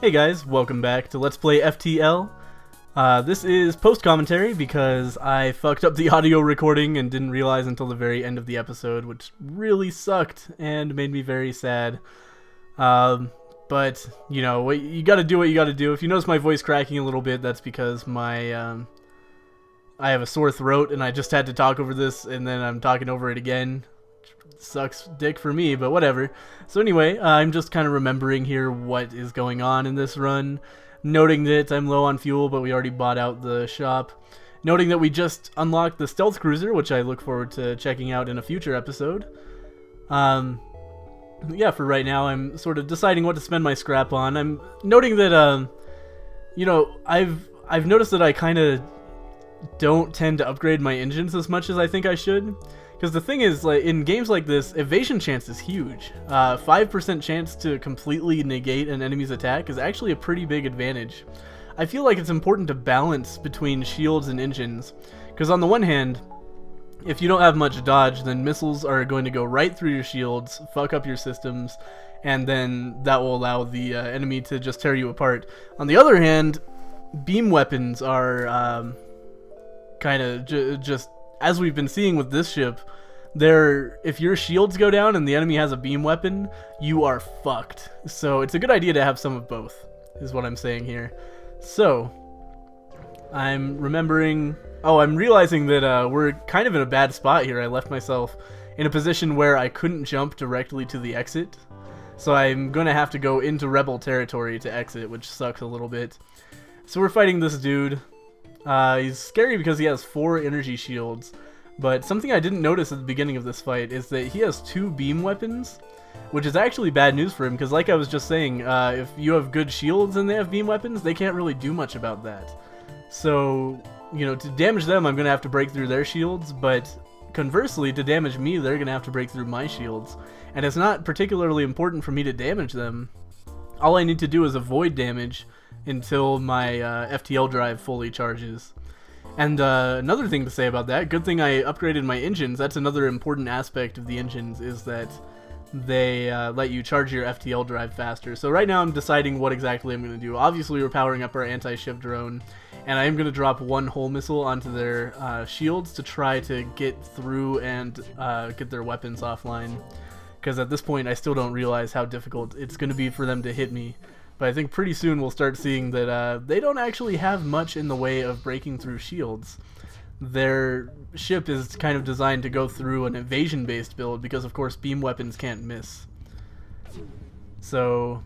Hey guys, welcome back to Let's Play FTL. This is post-commentary because I fucked up the audio recording and didn't realize until the very end of the episode, which really sucked and made me very sad. But, you know, you gotta do what you gotta do. If you notice my voice cracking a little bit, that's because I have a sore throat and I just had to talk over this and then I'm talking over it again. Sucks dick for me, but whatever. So anyway, I'm just kind of remembering here what is going on in this run, noting that I'm low on fuel, but we already bought out the shop, noting that we just unlocked the stealth cruiser, which I look forward to checking out in a future episode. Yeah, for right now, I'm sort of deciding what to spend my scrap on. I'm noting that, you know, I've noticed that I kind of don't tend to upgrade my engines as much as I think I should. Because the thing is, like, in games like this, evasion chance is huge. 5% chance to completely negate an enemy's attack is actually a pretty big advantage. I feel like it's important to balance between shields and engines. Because on the one hand, if you don't have much dodge, then missiles are going to go right through your shields, fuck up your systems, and then that will allow the enemy to just tear you apart. On the other hand, beam weapons are kind of just... As we've been seeing with this ship, if your shields go down and the enemy has a beam weapon, you are fucked. So it's a good idea to have some of both, is what I'm saying here. So, I'm remembering... Oh, I'm realizing that we're kind of in a bad spot here. I left myself in a position where I couldn't jump directly to the exit. So I'm going to have to go into rebel territory to exit, which sucks a little bit. So we're fighting this dude. He's scary because he has 4 energy shields, but something I didn't notice at the beginning of this fight is that he has 2 beam weapons, which is actually bad news for him, because like I was just saying, if you have good shields and they have beam weapons, they can't really do much about that. So, you know, to damage them, I'm going to have to break through their shields, but conversely, to damage me, they're going to have to break through my shields. And it's not particularly important for me to damage them. All I need to do is avoid damage until my FTL drive fully charges. And another thing to say about that, good thing I upgraded my engines. That's another important aspect of the engines, is that they let you charge your FTL drive faster. So right now I'm deciding what exactly I'm going to do. Obviously we're powering up our anti-ship drone, and I am going to drop 1 hull missile onto their shields to try to get through and get their weapons offline. Because at this point I still don't realize how difficult it's going to be for them to hit me. But I think pretty soon we'll start seeing that they don't actually have much in the way of breaking through shields. Their ship is kind of designed to go through an evasion-based build because, of course, beam weapons can't miss. So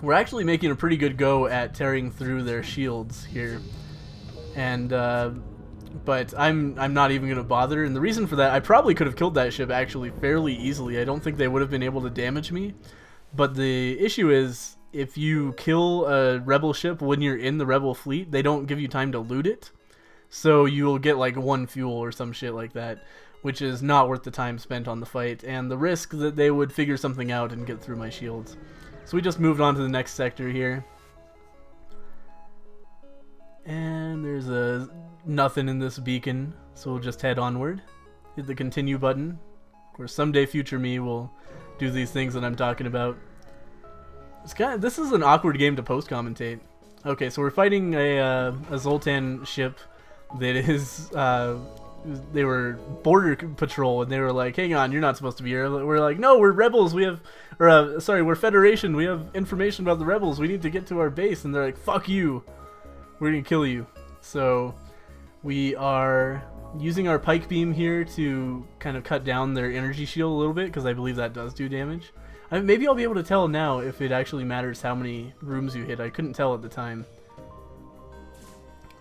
we're actually making a pretty good go at tearing through their shields here. And but I'm not even going to bother. And the reason for that, I probably could have killed that ship actually fairly easily. I don't think they would have been able to damage me. But the issue is, if you kill a rebel ship when you're in the rebel fleet, they don't give you time to loot it. So you'll get like 1 fuel or some shit like that, which is not worth the time spent on the fight, and the risk that they would figure something out and get through my shields. So we just moved on to the next sector here. And there's nothing in this beacon, so we'll just head onward. Hit the continue button. Of course, someday future me will do these things that I'm talking about. This is an awkward game to post-commentate. Okay, so we're fighting a Zoltan ship that is, they were border patrol, and they were like, hang on, you're not supposed to be here. We're like, no, we're rebels, we have, or sorry, we're Federation, we have information about the rebels, we need to get to our base, and they're like, fuck you, we're gonna kill you. So, we are using our pike beam here to kind of cut down their energy shield a little bit, because I believe that does do damage. Maybe I'll be able to tell now if it actually matters how many rooms you hit. I couldn't tell at the time.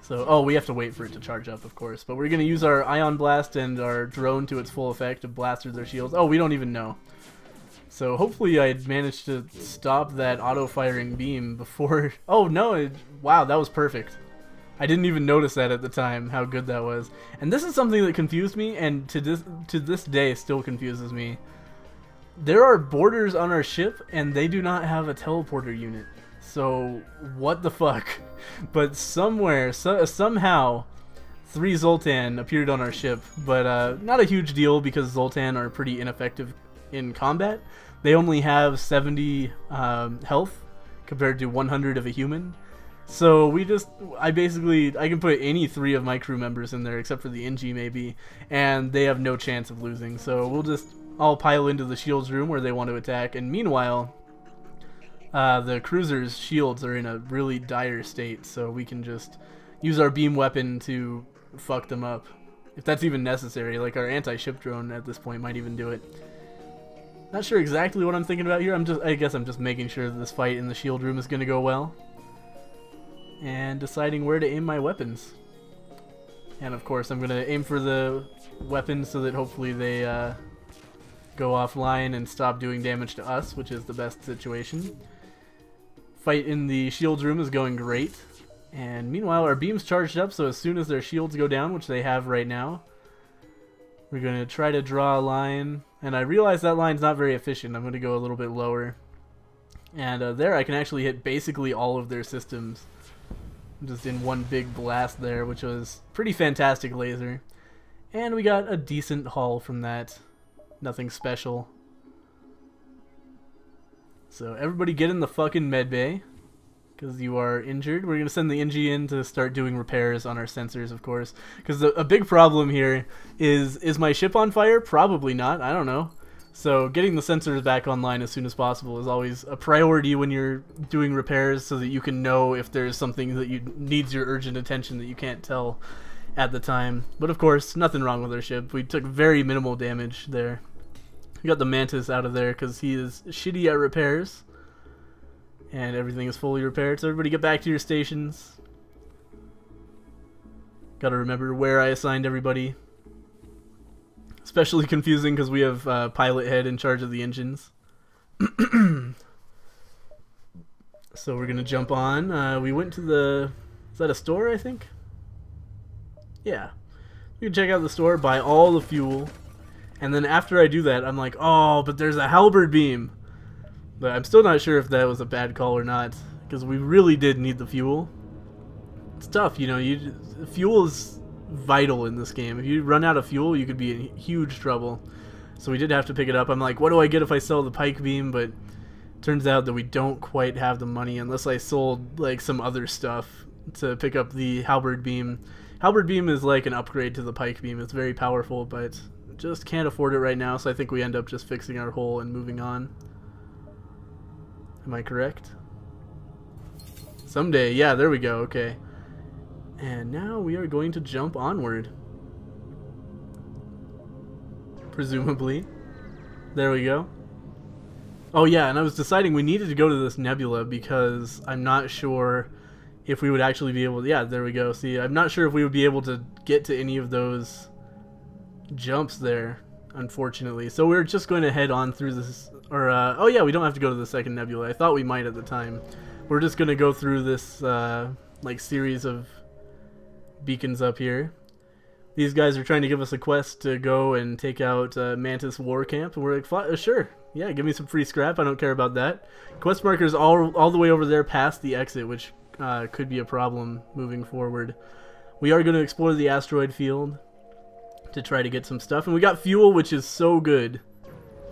So, oh, we have to wait for it to charge up, of course. But we're going to use our Ion Blast and our drone to its full effect to blast through their shields. Oh, we don't even know. So hopefully I managed to stop that auto-firing beam before... Oh, no! Wow, that was perfect. I didn't even notice that at the time, how good that was. And this is something that confused me, and to this day still confuses me. There are borders on our ship, and they do not have a teleporter unit. So, what the fuck? But somewhere, somehow, 3 Zoltan appeared on our ship. But not a huge deal, because Zoltan are pretty ineffective in combat. They only have 70 health, compared to 100 of a human. So I can put any 3 of my crew members in there except for the NG maybe, and they have no chance of losing. So we'll just all pile into the shields room where they want to attack, and meanwhile, the cruiser's shields are in a really dire state, so we can just use our beam weapon to fuck them up. If that's even necessary, like our anti-ship drone at this point might even do it. Not sure exactly what I'm thinking about here. I guess I'm just making sure that this fight in the shield room is going to go well. And deciding where to aim my weapons. And of course I'm going to aim for the weapons so that hopefully they go offline and stop doing damage to us, which is the best situation. Fight in the shields room is going great. And meanwhile our beam's charged up, so as soon as their shields go down, which they have right now, we're going to try to draw a line. And I realize that line's not very efficient. I'm going to go a little bit lower. And there I can actually hit basically all of their systems. Just in one big blast there, which was pretty fantastic laser. And we got a decent haul from that. Nothing special. So everybody get in the fucking medbay, because you are injured. We're going to send the NG in to start doing repairs on our sensors, of course. Because a big problem here is my ship on fire? Probably not. I don't know. So getting the sensors back online as soon as possible is always a priority when you're doing repairs, so that you can know if there's something that needs your urgent attention that you can't tell at the time. But of course, nothing wrong with our ship. We took very minimal damage there. We got the Mantis out of there because he is shitty at repairs. And everything is fully repaired, so everybody get back to your stations. Gotta remember where I assigned everybody. Especially confusing because we have Pilot Head in charge of the engines. So we're gonna jump on. We went to the... Is that a store, I think? Yeah. We can check out the store, buy all the fuel. And then after I do that, I'm like, oh, but there's a halberd beam. But I'm still not sure if that was a bad call or not, because we really did need the fuel. It's tough, you know. Fuel is vital in this game. If you run out of fuel, you could be in huge trouble. So we did have to pick it up. I'm like, what do I get if I sell the pike beam? But turns out that we don't quite have the money unless I sold like some other stuff to pick up the halberd beam. Halberd beam is like an upgrade to the pike beam. It's very powerful, but just can't afford it right now. So I think we end up just fixing our hull and moving on. Am I correct? Someday. Yeah, there we go. Okay. And now we are going to jump onward. Presumably. There we go. Oh yeah, and I was deciding we needed to go to this nebula because I'm not sure if we would actually be able to... Yeah, there we go. See, I'm not sure if we would be able to get to any of those jumps there, unfortunately. So we're just going to head on through this... Or, oh yeah, we don't have to go to the second nebula. I thought we might at the time. We're just going to go through this, like, series of beacons up here. These guys are trying to give us a quest to go and take out Mantis War Camp, and we're like, sure, yeah, give me some free scrap, I don't care about that. Quest markers all the way over there past the exit, which could be a problem moving forward. We are going to explore the asteroid field to try to get some stuff, and we got fuel, which is so good.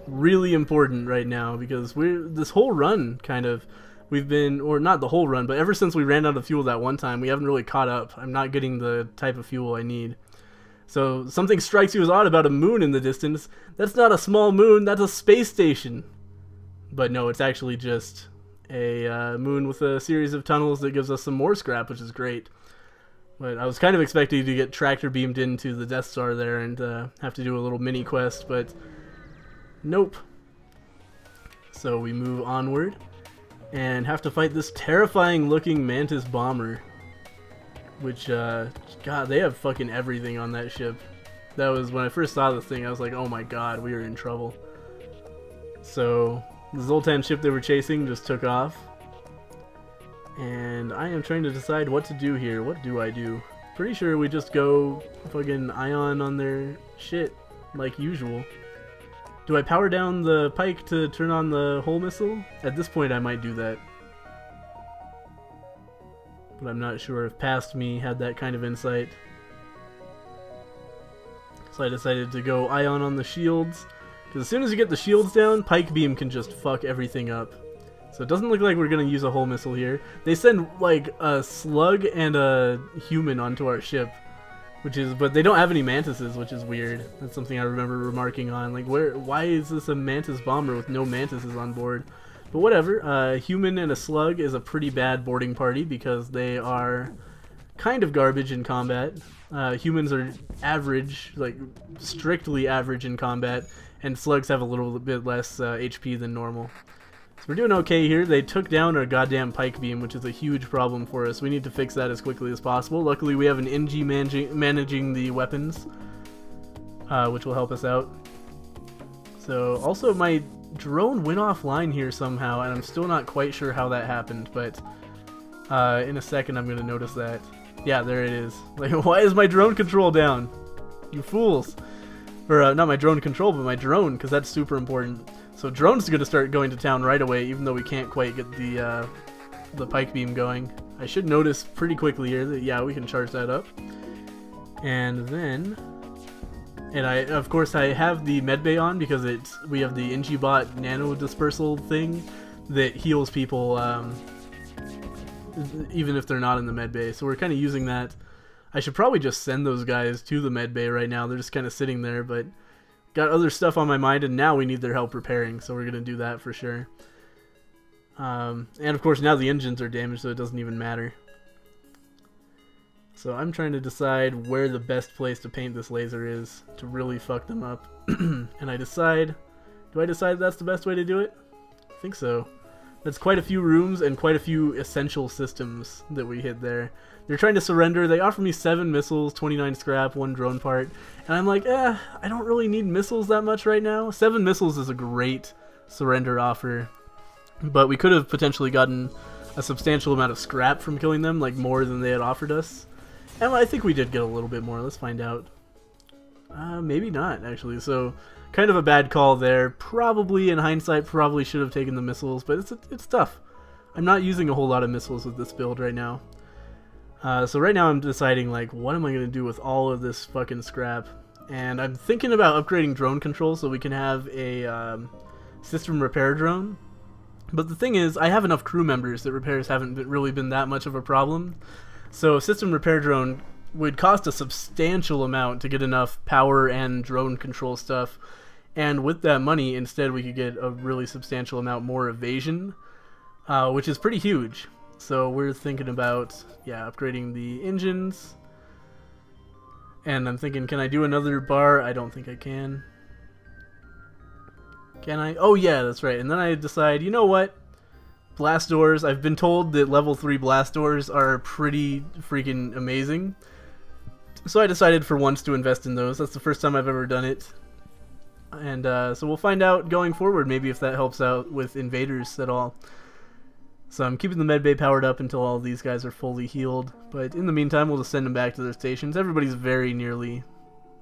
Really important right now, because this whole run kind of... We've been, or not the whole run, but ever since we ran out of fuel that one time, we haven't really caught up. I'm not getting the type of fuel I need. So something strikes you as odd about a moon in the distance. That's not a small moon, that's a space station. But no, it's actually just a moon with a series of tunnels that gives us some more scrap, which is great. But I was kind of expecting to get tractor beamed into the Death Star there and have to do a little mini quest, but nope. So we move onward and have to fight this terrifying looking Mantis bomber, which god, they have fucking everything on that ship. That was when I first saw this thing, I was like, oh my god, we are in trouble. So the Zoltan ship they were chasing just took off, and I am trying to decide what to do here. What do I do? Pretty sure we just go fucking ion on their shit like usual. Do I power down the pike to turn on the hull missile? At this point I might do that. But I'm not sure if past me had that kind of insight. So I decided to go ion on the shields. Because as soon as you get the shields down, pike beam can just fuck everything up. So it doesn't look like we're gonna use a hull missile here. They send like a slug and a human onto our ship, but they don't have any mantises, which is weird. That's something I remember remarking on. Like, why is this a mantis bomber with no mantises on board? But whatever. A human and a slug is a pretty bad boarding party because they are kind of garbage in combat. Humans are average, like strictly average in combat, and slugs have a little bit less HP than normal. So we're doing okay here. They took down our goddamn pike beam, which is a huge problem for us. We need to fix that as quickly as possible. Luckily, we have an NG managing the weapons, which will help us out. So, also, my drone went offline here somehow, and I'm still not quite sure how that happened, but in a second I'm going to notice that. Yeah, there it is. Like, why is my drone control down? You fools. Or, not my drone control, but my drone, because that's super important. So drone's going to start going to town right away, even though we can't quite get the pike beam going. I should notice pretty quickly here that, yeah, we can charge that up. And then... And of course I have the medbay on because we have the NGBot nano dispersal thing that heals people even if they're not in the medbay. So we're kind of using that. I should probably just send those guys to the medbay right now. They're just kind of sitting there, but got other stuff on my mind, and now we need their help repairing, so we're going to do that for sure. And of course now the engines are damaged, so it doesn't even matter. So I'm trying to decide where the best place to paint this laser is to really fuck them up. And I decide... Do I decide that's the best way to do it? I think so. That's quite a few rooms and quite a few essential systems that we hit there. They're trying to surrender. They offer me 7 missiles, 29 scrap, 1 drone part. And I'm like, I don't really need missiles that much right now. 7 missiles is a great surrender offer. But we could have potentially gotten a substantial amount of scrap from killing them, like more than they had offered us. And I think we did get a little bit more. Let's find out. Maybe not, actually. So, kind of a bad call there. Probably, in hindsight, probably should have taken the missiles, but it's tough. I'm not using a whole lot of missiles with this build right now. So right now I'm deciding, like, what am I going to do with all of this fucking scrap? And I'm thinking about upgrading drone control so we can have a system repair drone. But the thing is, I have enough crew members that repairs haven't really been that much of a problem. So system repair drone would cost a substantial amount to get enough power and drone control stuff. And with that money, instead we could get a really substantial amount more evasion, which is pretty huge. So we're thinking about, yeah, upgrading the engines. And I'm thinking, can I do another bar? I don't think I can. Can I? Oh yeah, that's right. And then I decide, you know what? Blast doors. I've been told that level 3 blast doors are pretty freaking amazing. So I decided for once to invest in those. That's the first time I've ever done it. And so we'll find out going forward maybe if that helps out with invaders at all. So I'm keeping the medbay powered up until all these guys are fully healed. But in the meantime, we'll just send them back to their stations. Everybody's very nearly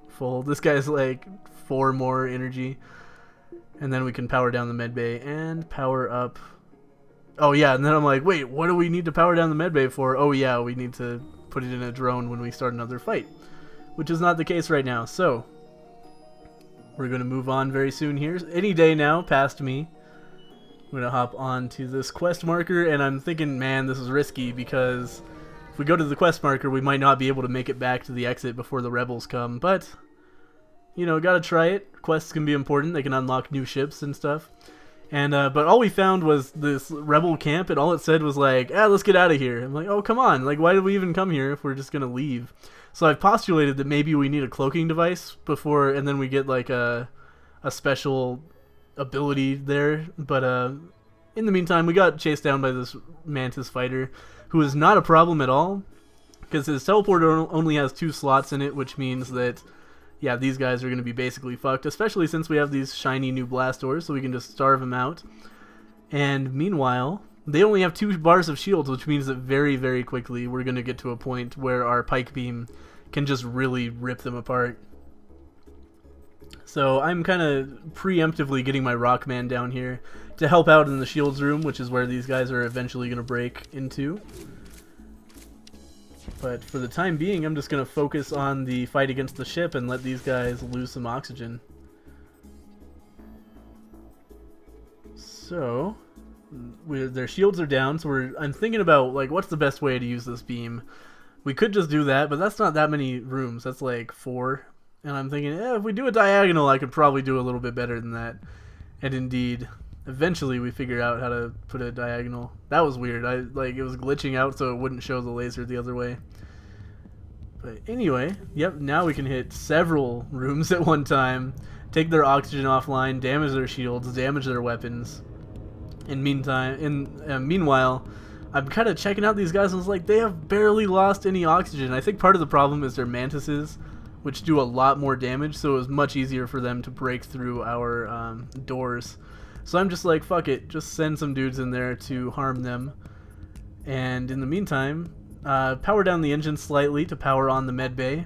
full. This guy's like 4 more energy. And then we can power down the medbay and power up... Oh yeah, and then I'm like, wait, what do we need to power down the medbay for? Oh yeah, we need to put it in a drone when we start another fight. Which is not the case right now, so... We're going to move on very soon here. Any day now, past me. I'm going to hop on to this quest marker, and I'm thinking, man, this is risky, because if we go to the quest marker, we might not be able to make it back to the exit before the rebels come, but, you know, gotta try it. Quests can be important. They can unlock new ships and stuff. And, but all we found was this rebel camp, and all it said was like, let's get out of here. I'm like, oh, come on. Like, why did we even come here if we're just gonna leave? So I've postulated that maybe we need a cloaking device before, and then we get like a special ability there. But in the meantime, we got chased down by this mantis fighter, who is not a problem at all, because his teleporter only has 2 slots in it, which means that, yeah, these guys are going to be basically fucked, especially since we have these shiny new blast doors, so we can just starve them out. And meanwhile, they only have 2 bars of shields, which means that very, very quickly we're going to get to a point where our pike beam can just really rip them apart. So I'm kind of preemptively getting my Rockman down here to help out in the shields room, which is where these guys are eventually going to break into. But for the time being, I'm just going to focus on the fight against the ship and let these guys lose some oxygen. So... their shields are down, so I'm thinking about, like, what's the best way to use this beam. We could just do that, but that's not that many rooms. That's like 4. And I'm thinking, if we do a diagonal, I could probably do a little bit better than that. And indeed, eventually we figure out how to put a diagonal. That was weird. It was glitching out so it wouldn't show the laser the other way. But anyway, yep, now we can hit several rooms at one time, take their oxygen offline, damage their shields, damage their weapons. Meanwhile, I'm kind of checking out these guys and I was like, they have barely lost any oxygen. I think part of the problem is their mantises, which do a lot more damage, so it was much easier for them to break through our doors. So I'm just like, fuck it, just send some dudes in there to harm them. And in the meantime, power down the engine slightly to power on the med bay.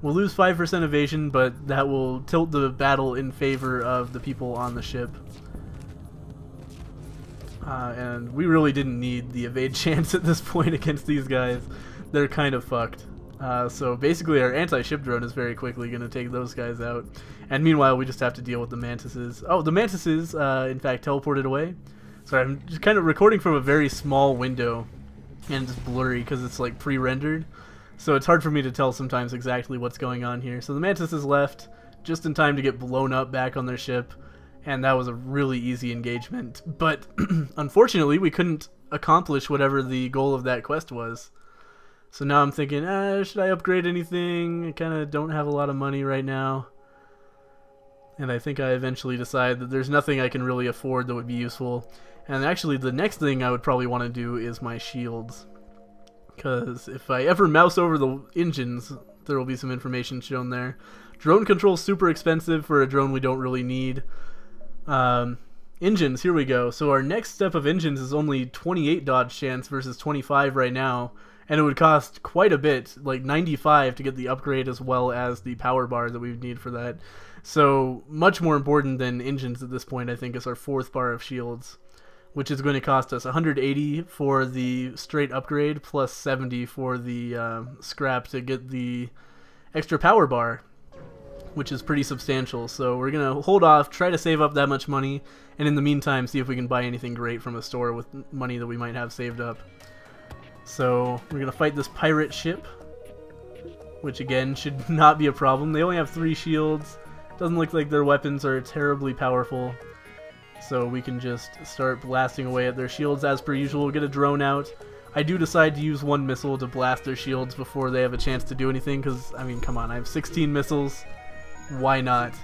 We'll lose 5% evasion, but that will tilt the battle in favor of the people on the ship. And we really didn't need the evade chance at this point against these guys. They're kind of fucked. So basically our anti-ship drone is very quickly going to take those guys out. And meanwhile, we just have to deal with the mantises. Oh, the mantises, in fact, teleported away. Sorry, I'm just kind of recording from a very small window. And it's blurry because it's like pre-rendered. So it's hard for me to tell sometimes exactly what's going on here. So the mantises left just in time to get blown up back on their ship. And that was a really easy engagement. But unfortunately, we couldn't accomplish whatever the goal of that quest was. So now I'm thinking, should I upgrade anything? I kind of don't have a lot of money right now. And I think I eventually decide that there's nothing I can really afford that would be useful. And actually, the next thing I would probably want to do is my shields. Because if I ever mouse over the engines, there will be some information shown there. Drone control is super expensive for a drone we don't really need. Engines, here we go. So our next step of engines is only 28 dodge chance versus 25 right now. And it would cost quite a bit, like 95 to get the upgrade as well as the power bar that we would need for that. So much more important than engines at this point, I think, is our 4th bar of shields, which is going to cost us 180 for the straight upgrade plus 70 for the scrap to get the extra power bar, which is pretty substantial. So we're going to hold off, try to save up that much money, and in the meantime see if we can buy anything great from a store with money that we might have saved up. So we're going to fight this pirate ship, which again should not be a problem. They only have 3 shields. Doesn't look like their weapons are terribly powerful. So we can just start blasting away at their shields as per usual. Get a drone out. I do decide to use 1 missile to blast their shields before they have a chance to do anything, because, I mean, come on, I have 16 missiles. Why not?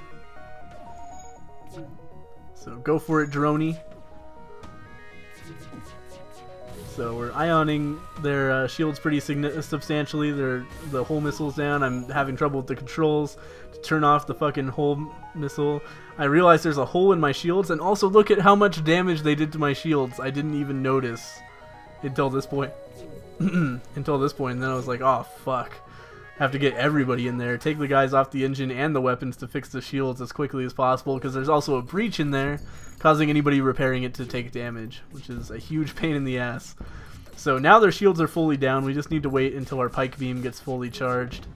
So go for it, droney. So we're ioning their shields pretty substantially. The whole missile's down. I'm having trouble with the controls to turn off the fucking whole missile. I realized there's a hole in my shields, and also look at how much damage they did to my shields. I didn't even notice until this point. Until this point, and then I was like, oh fuck. Have to get everybody in there, take the guys off the engine and the weapons to fix the shields as quickly as possible, because there's also a breach in there causing anybody repairing it to take damage, which is a huge pain in the ass. So now their shields are fully down. We just need to wait until our pike beam gets fully charged.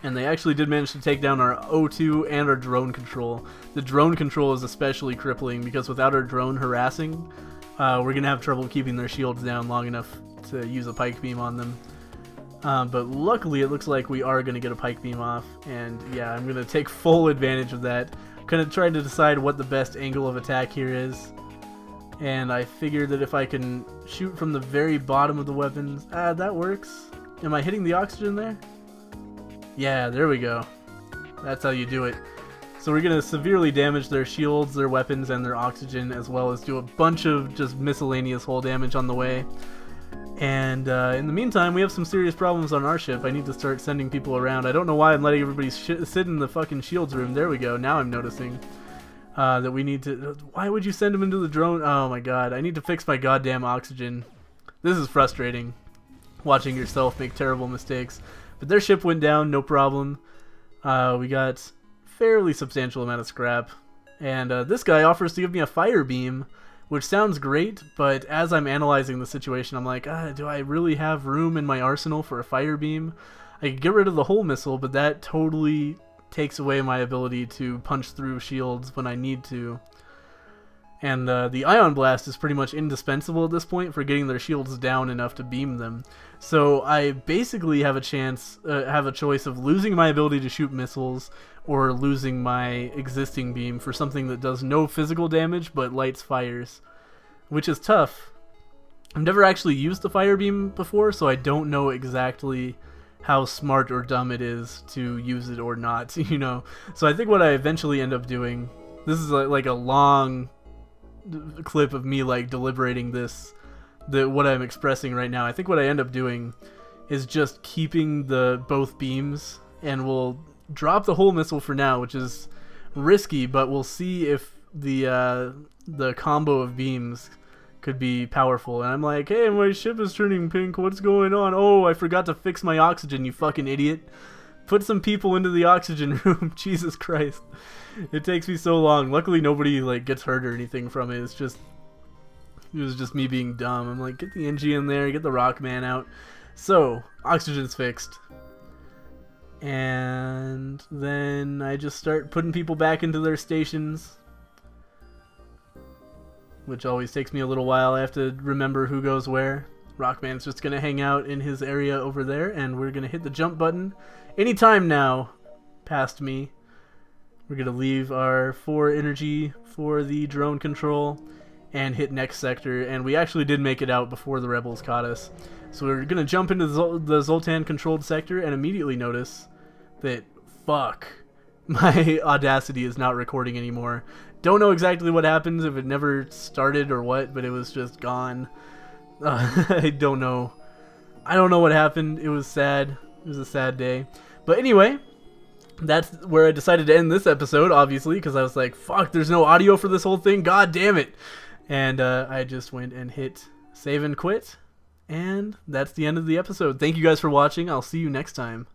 And they actually did manage to take down our O2 and our drone control. The drone control is especially crippling because without our drone harassing, we're going to have trouble keeping their shields down long enough to use a pike beam on them. But luckily it looks like we are going to get a pike beam off, and yeah, I'm going to take full advantage of that. Kind of trying to decide what the best angle of attack here is, and I figured that if I can shoot from the very bottom of the weapons, that works. Am I hitting the oxygen there? Yeah, there we go. That's how you do it. So we're going to severely damage their shields, their weapons, and their oxygen, as well as do a bunch of just miscellaneous hull damage on the way. And in the meantime, we have some serious problems on our ship. I need to start sending people around. I don't know why I'm letting everybody sit in the fucking shields room. There we go. Now I'm noticing that we need to... Why would you send them into the drone? Oh my god. I need to fix my goddamn oxygen. This is frustrating, watching yourself make terrible mistakes. But their ship went down, no problem. We got fairly substantial amount of scrap. And this guy offers to give me a fire beam, which sounds great, but as I'm analyzing the situation, I'm like, do I really have room in my arsenal for a fire beam? I could get rid of the whole missile, but that totally takes away my ability to punch through shields when I need to. And the Ion Blast is pretty much indispensable at this point for getting their shields down enough to beam them. So I basically have a choice of losing my ability to shoot missiles or losing my existing beam for something that does no physical damage but lights fires, which is tough. I've never actually used the fire beam before, so I don't know exactly how smart or dumb it is to use it or not, you know. So I think what I eventually end up doing, this is like a long clip of me like deliberating what I'm expressing right now. I think what I end up doing is just keeping both beams, and we'll drop the whole missile for now, which is risky, but we'll see if the combo of beams could be powerful. And I'm like, hey, my ship is turning pink, what's going on? Oh, I forgot to fix my oxygen, you fucking idiot. Put some people into the oxygen room. Jesus Christ. It takes me so long. Luckily nobody like gets hurt or anything from it. It was just me being dumb. I'm like, get the NG in there, get the Rockman out. So, oxygen's fixed. And then I just start putting people back into their stations, which always takes me a little while. I have to remember who goes where. Rockman's just going to hang out in his area over there, and we're going to hit the jump button anytime now past me. We're going to leave our 4 energy for the drone control and hit next sector, and we actually did make it out before the rebels caught us. So we're going to jump into the Zoltan controlled sector and immediately notice that, fuck, my Audacity is not recording anymore. Don't know exactly what happens, if it never started or what, but it was just gone. I don't know. I don't know what happened. It was sad. It was a sad day. But anyway, that's where I decided to end this episode, obviously, because I was like, fuck, there's no audio for this whole thing. God damn it. And I just went and hit save and quit. And that's the end of the episode. Thank you guys for watching. I'll see you next time.